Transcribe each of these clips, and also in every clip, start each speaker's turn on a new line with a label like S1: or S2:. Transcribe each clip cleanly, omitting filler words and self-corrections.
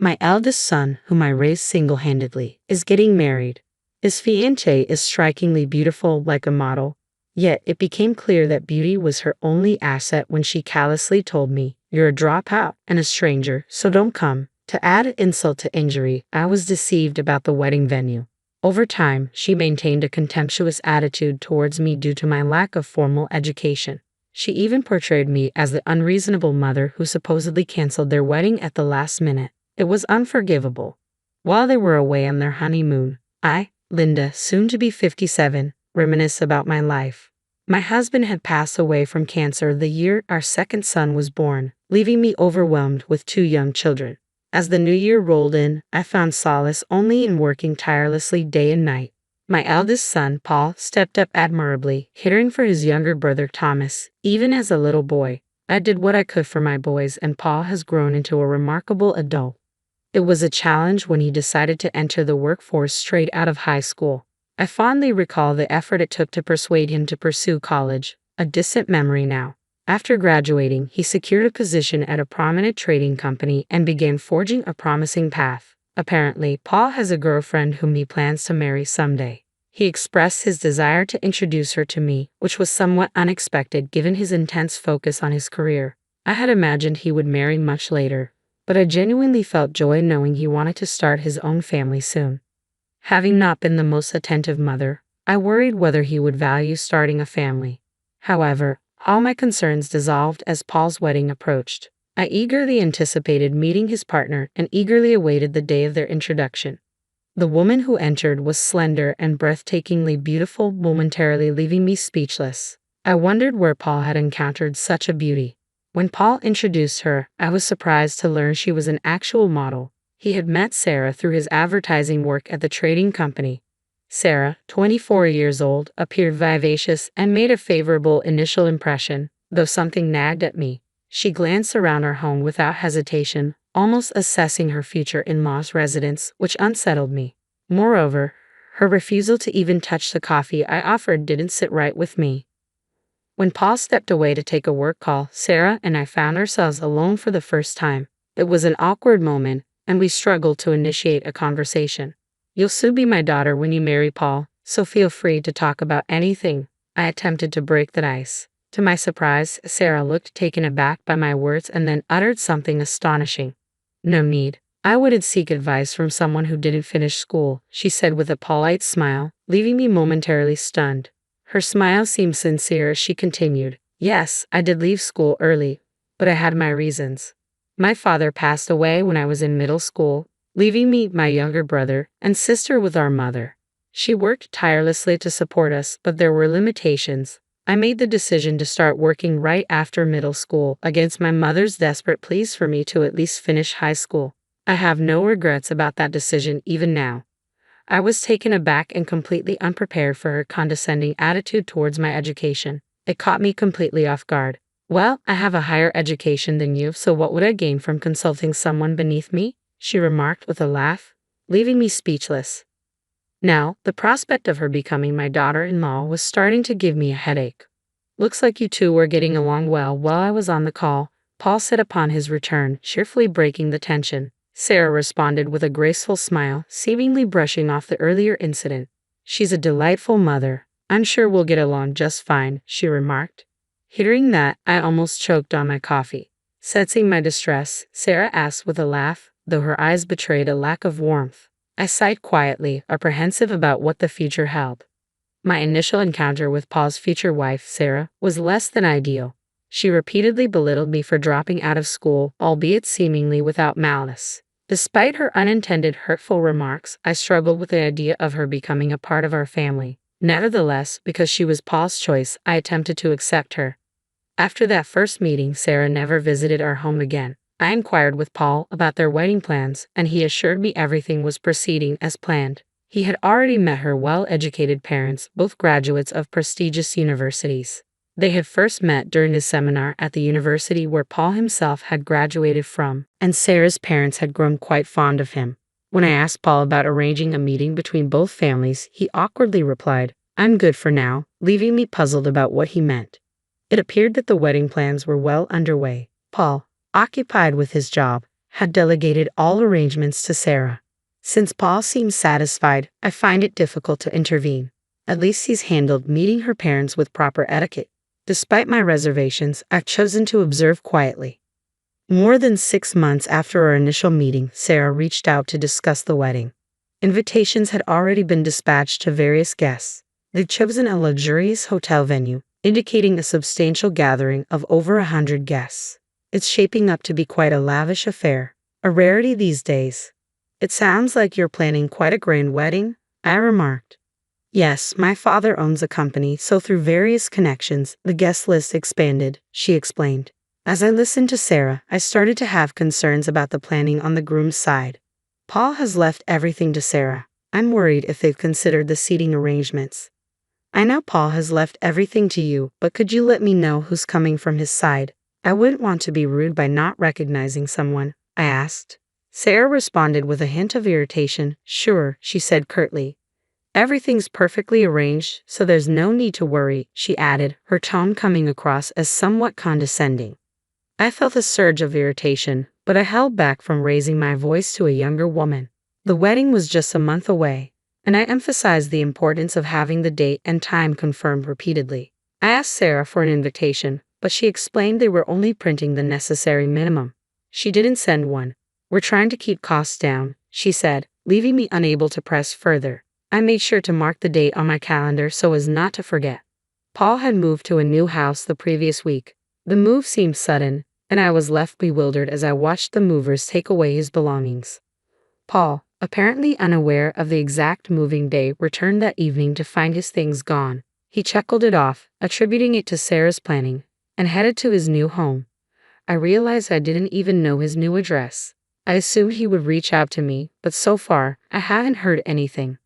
S1: My eldest son, whom I raised single-handedly, is getting married. His fiancée is strikingly beautiful like a model, yet it became clear that beauty was her only asset when she callously told me, "You're a dropout and a stranger, so don't come." To add insult to injury, I was deceived about the wedding venue. Over time, she maintained a contemptuous attitude towards me due to my lack of formal education. She even portrayed me as the unreasonable mother who supposedly canceled their wedding at the last minute. It was unforgivable. While they were away on their honeymoon, I, Linda, soon to be 57, reminisce about my life. My husband had passed away from cancer the year our second son was born, leaving me overwhelmed with 2 young children. As the new year rolled in, I found solace only in working tirelessly day and night. My eldest son, Paul, stepped up admirably, caring for his younger brother, Thomas. Even as a little boy, I did what I could for my boys, and Paul has grown into a remarkable adult. It was a challenge when he decided to enter the workforce straight out of high school. I fondly recall the effort it took to persuade him to pursue college, a distant memory now. After graduating, he secured a position at a prominent trading company and began forging a promising path. Apparently, Paul has a girlfriend whom he plans to marry someday. He expressed his desire to introduce her to me, which was somewhat unexpected given his intense focus on his career. I had imagined he would marry much later, but I genuinely felt joy knowing he wanted to start his own family soon. Having not been the most attentive mother, I worried whether he would value starting a family. However, all my concerns dissolved as Paul's wedding approached. I eagerly anticipated meeting his partner and eagerly awaited the day of their introduction. The woman who entered was slender and breathtakingly beautiful, momentarily leaving me speechless. I wondered where Paul had encountered such a beauty. When Paul introduced her, I was surprised to learn she was an actual model. He had met Sarah through his advertising work at the trading company. Sarah, 24 years old, appeared vivacious and made a favorable initial impression, though something nagged at me. She glanced around our home without hesitation, almost assessing her future in-law's residence, which unsettled me. Moreover, her refusal to even touch the coffee I offered didn't sit right with me. When Paul stepped away to take a work call, Sarah and I found ourselves alone for the first time. It was an awkward moment, and we struggled to initiate a conversation. "You'll soon be my daughter when you marry Paul, so feel free to talk about anything." I attempted to break the ice. To my surprise, Sarah looked taken aback by my words and then uttered something astonishing. "No need. I wouldn't seek advice from someone who didn't finish school," she said with a polite smile, leaving me momentarily stunned. Her smile seemed sincere as she continued, "Yes, I did leave school early, but I had my reasons. My father passed away when I was in middle school, leaving me, my younger brother, and sister with our mother. She worked tirelessly to support us, but there were limitations. I made the decision to start working right after middle school, against my mother's desperate pleas for me to at least finish high school. I have no regrets about that decision even now." I was taken aback and completely unprepared for her condescending attitude towards my education. It caught me completely off guard. "Well, I have a higher education than you, so what would I gain from consulting someone beneath me?" she remarked with a laugh, leaving me speechless. Now, the prospect of her becoming my daughter-in-law was starting to give me a headache. "Looks like you two were getting along well while I was on the call," Paul said upon his return, cheerfully breaking the tension. Sarah responded with a graceful smile, seemingly brushing off the earlier incident. "She's a delightful mother. I'm sure we'll get along just fine," she remarked. Hearing that, I almost choked on my coffee. Sensing my distress, Sarah asked with a laugh, though her eyes betrayed a lack of warmth. I sighed quietly, apprehensive about what the future held. My initial encounter with Paul's future wife, Sarah, was less than ideal. She repeatedly belittled me for dropping out of school, albeit seemingly without malice. Despite her unintended hurtful remarks, I struggled with the idea of her becoming a part of our family. Nevertheless, because she was Paul's choice, I attempted to accept her. After that first meeting, Sarah never visited our home again. I inquired with Paul about their wedding plans, and he assured me everything was proceeding as planned. He had already met her well-educated parents, both graduates of prestigious universities. They had first met during a seminar at the university where Paul himself had graduated from, and Sarah's parents had grown quite fond of him. When I asked Paul about arranging a meeting between both families, he awkwardly replied, "I'm good for now," leaving me puzzled about what he meant. It appeared that the wedding plans were well underway. Paul, occupied with his job, had delegated all arrangements to Sarah. Since Paul seems satisfied, I find it difficult to intervene. At least he's handled meeting her parents with proper etiquette. Despite my reservations, I've chosen to observe quietly. More than 6 months after our initial meeting, Sarah reached out to discuss the wedding. Invitations had already been dispatched to various guests. They'd chosen a luxurious hotel venue, indicating a substantial gathering of over 100 guests. It's shaping up to be quite a lavish affair, a rarity these days. It sounds like you're planning quite a grand wedding, I remarked. Yes, my father owns a company, so through various connections, the guest list expanded, she explained. As I listened to Sarah, I started to have concerns about the planning on the groom's side. Paul has left everything to Sarah. I'm worried if they've considered the seating arrangements. I know Paul has left everything to you, but could you let me know who's coming from his side? I wouldn't want to be rude by not recognizing someone, I asked. Sarah responded with a hint of irritation. Sure, she said curtly. Everything's perfectly arranged, so there's no need to worry, she added, her tone coming across as somewhat condescending. I felt a surge of irritation, but I held back from raising my voice to a younger woman. The wedding was just a month away, and I emphasized the importance of having the date and time confirmed repeatedly. I asked Sarah for an invitation, but she explained they were only printing the necessary minimum. She didn't send one. We're trying to keep costs down, she said, leaving me unable to press further. I made sure to mark the date on my calendar so as not to forget. Paul had moved to a new house the previous week. The move seemed sudden, and I was left bewildered as I watched the movers take away his belongings. Paul, apparently unaware of the exact moving day, returned that evening to find his things gone. He chuckled it off, attributing it to Sarah's planning, and headed to his new home. I realized I didn't even know his new address. I assumed he would reach out to me, but so far, I haven't heard anything.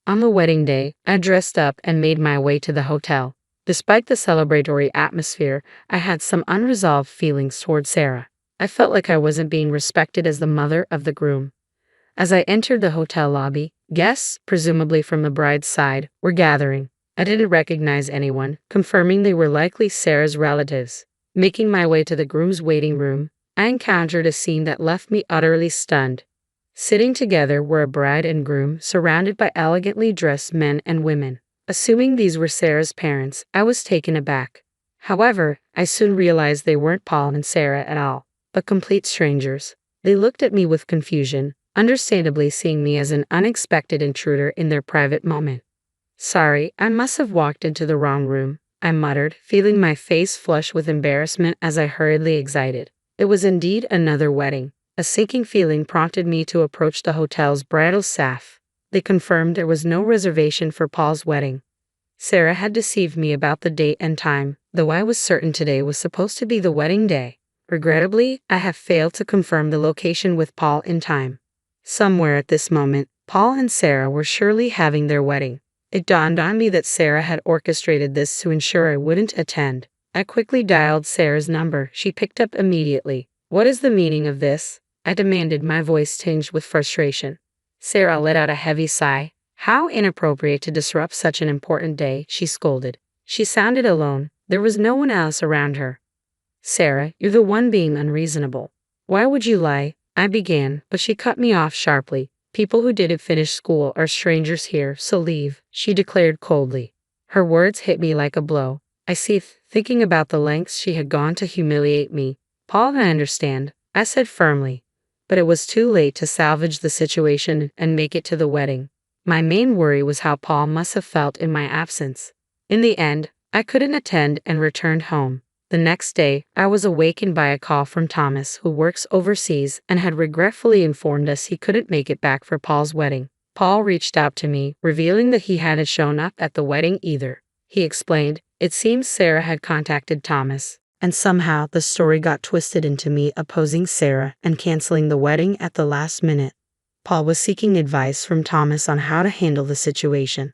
S1: On the wedding day, I dressed up and made my way to the hotel. Despite the celebratory atmosphere, I had some unresolved feelings toward Sarah. I felt like I wasn't being respected as the mother of the groom. As I entered the hotel lobby, guests, presumably from the bride's side, were gathering. I didn't recognize anyone, confirming they were likely Sarah's relatives. Making my way to the groom's waiting room, I encountered a scene that left me utterly stunned. Sitting together were a bride and groom surrounded by elegantly dressed men and women. Assuming these were Sarah's parents, I was taken aback. However, I soon realized they weren't Paul and Sarah at all, but complete strangers. They looked at me with confusion, understandably seeing me as an unexpected intruder in their private moment. Sorry, I must have walked into the wrong room, I muttered, feeling my face flush with embarrassment as I hurriedly exited. It was indeed another wedding. A sinking feeling prompted me to approach the hotel's bridal staff. They confirmed there was no reservation for Paul's wedding. Sarah had deceived me about the date and time, though I was certain today was supposed to be the wedding day. Regrettably, I have failed to confirm the location with Paul in time. Somewhere at this moment, Paul and Sarah were surely having their wedding. It dawned on me that Sarah had orchestrated this to ensure I wouldn't attend. I quickly dialed Sarah's number. She picked up immediately. What is the meaning of this? I demanded, my voice tinged with frustration. Sarah let out a heavy sigh. How inappropriate to disrupt such an important day, she scolded. She sounded alone. There was no one else around her. Sarah, you're the one being unreasonable. Why would you lie? I began, but she cut me off sharply. People who didn't finish school are strangers here, so leave, she declared coldly. Her words hit me like a blow. I seethed, thinking about the lengths she had gone to humiliate me. Paul, I understand, I said firmly. But it was too late to salvage the situation and make it to the wedding. My main worry was how Paul must have felt in my absence. In the end, I couldn't attend and returned home. The next day, I was awakened by a call from Thomas, who works overseas and had regretfully informed us he couldn't make it back for Paul's wedding. Paul reached out to me, revealing that he hadn't shown up at the wedding either. He explained, it seems Sarah had contacted Thomas, and somehow the story got twisted into me opposing Sarah and canceling the wedding at the last minute. Paul was seeking advice from Thomas on how to handle the situation.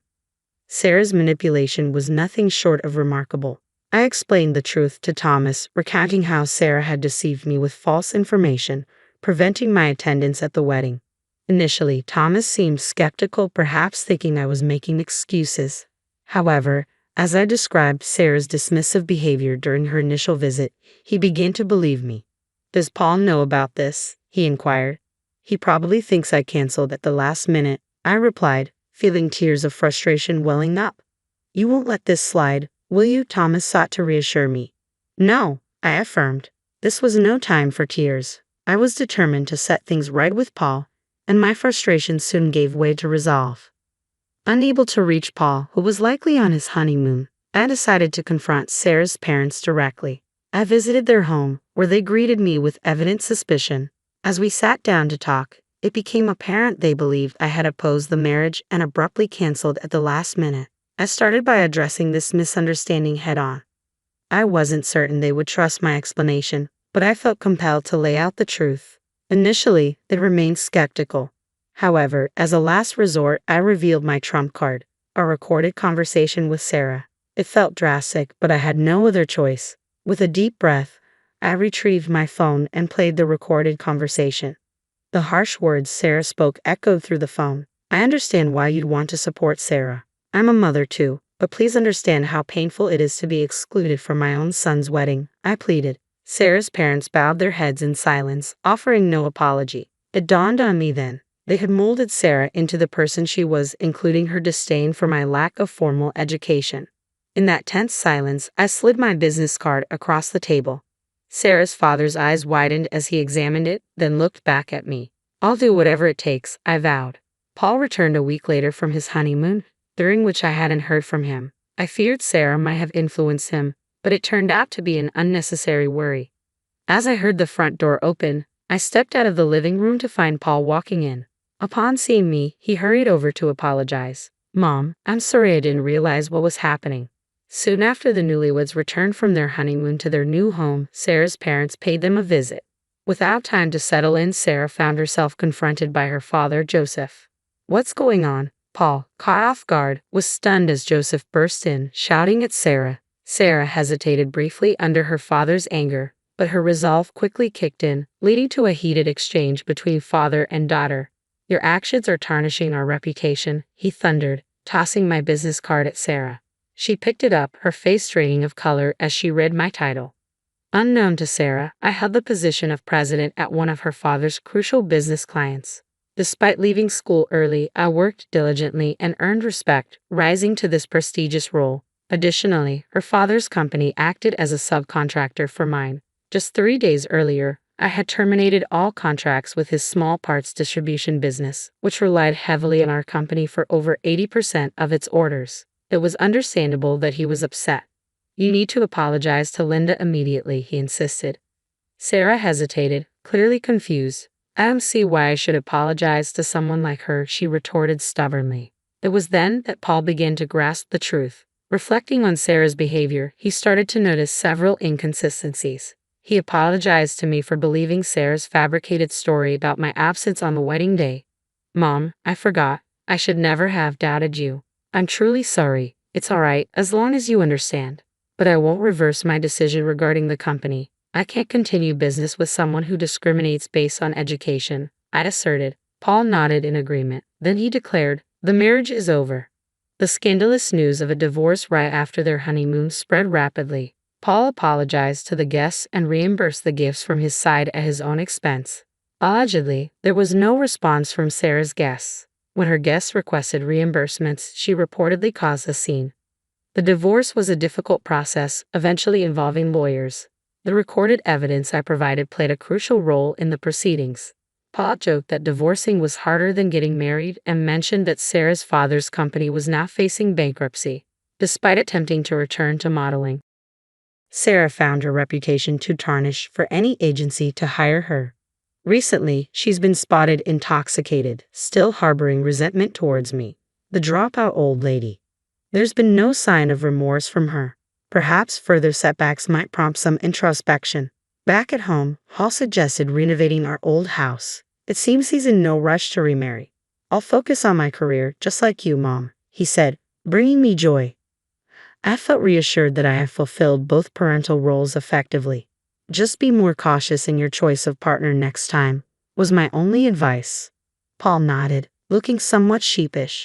S1: Sarah's manipulation was nothing short of remarkable. I explained the truth to Thomas, recounting how Sarah had deceived me with false information, preventing my attendance at the wedding. Initially, Thomas seemed skeptical, perhaps thinking I was making excuses. However, as I described Sarah's dismissive behavior during her initial visit, he began to believe me. Does Paul know about this? he inquired. He probably thinks I canceled at the last minute, I replied, feeling tears of frustration welling up. You won't let this slide, will you? Thomas sought to reassure me. No, I affirmed. This was no time for tears. I was determined to set things right with Paul, and my frustration soon gave way to resolve. Unable to reach Paul, who was likely on his honeymoon, I decided to confront Sarah's parents directly. I visited their home, where they greeted me with evident suspicion. As we sat down to talk, it became apparent they believed I had opposed the marriage and abruptly canceled at the last minute. I started by addressing this misunderstanding head-on. I wasn't certain they would trust my explanation, but I felt compelled to lay out the truth. Initially, they remained skeptical. However, as a last resort, I revealed my trump card, a recorded conversation with Sarah. It felt drastic, but I had no other choice. With a deep breath, I retrieved my phone and played the recorded conversation. The harsh words Sarah spoke echoed through the phone. I understand why you'd want to support Sarah. I'm a mother too, but please understand how painful it is to be excluded from my own son's wedding, I pleaded. Sarah's parents bowed their heads in silence, offering no apology. It dawned on me then. They had molded Sarah into the person she was, including her disdain for my lack of formal education. In that tense silence, I slid my business card across the table. Sarah's father's eyes widened as he examined it, then looked back at me. I'll do whatever it takes, I vowed. Paul returned a week later from his honeymoon, during which I hadn't heard from him. I feared Sarah might have influenced him, but it turned out to be an unnecessary worry. As I heard the front door open, I stepped out of the living room to find Paul walking in. Upon seeing me, he hurried over to apologize. Mom, I'm sorry I didn't realize what was happening. Soon after the newlyweds returned from their honeymoon to their new home, Sarah's parents paid them a visit. Without time to settle in, Sarah found herself confronted by her father, Joseph. What's going on? Paul, caught off guard, was stunned as Joseph burst in, shouting at Sarah. Sarah hesitated briefly under her father's anger, but her resolve quickly kicked in, leading to a heated exchange between father and daughter. Your actions are tarnishing our reputation, he thundered, tossing my business card at Sarah. She picked it up, her face draining of color as she read my title. Unknown to Sarah, I held the position of president at one of her father's crucial business clients. Despite leaving school early, I worked diligently and earned respect, rising to this prestigious role. Additionally, her father's company acted as a subcontractor for mine. Just 3 days earlier, I had terminated all contracts with his small parts distribution business, which relied heavily on our company for over 80% of its orders. It was understandable that he was upset. You need to apologize to Linda immediately, he insisted. Sarah hesitated, clearly confused. I don't see why I should apologize to someone like her, she retorted stubbornly. It was then that Paul began to grasp the truth. Reflecting on Sarah's behavior, he started to notice several inconsistencies. He apologized to me for believing Sarah's fabricated story about my absence on the wedding day. Mom, I forgot. I should never have doubted you. I'm truly sorry. It's all right, as long as you understand. But I won't reverse my decision regarding the company. I can't continue business with someone who discriminates based on education, I asserted. Paul nodded in agreement. Then he declared, the marriage is over. The scandalous news of a divorce right after their honeymoon spread rapidly. Paul apologized to the guests and reimbursed the gifts from his side at his own expense. Allegedly, there was no response from Sarah's guests. When her guests requested reimbursements, she reportedly caused a scene. The divorce was a difficult process, eventually involving lawyers. The recorded evidence I provided played a crucial role in the proceedings. Paul joked that divorcing was harder than getting married and mentioned that Sarah's father's company was now facing bankruptcy, despite attempting to return to modeling. Sarah found her reputation too tarnished for any agency to hire her. Recently, she's been spotted intoxicated, still harboring resentment towards me. The dropout old lady. There's been no sign of remorse from her. Perhaps further setbacks might prompt some introspection. Back at home, Hall suggested renovating our old house. It seems he's in no rush to remarry. I'll focus on my career, just like you, Mom, he said, bringing me joy. I felt reassured that I have fulfilled both parental roles effectively. Just be more cautious in your choice of partner next time, was my only advice. Paul nodded, looking somewhat sheepish.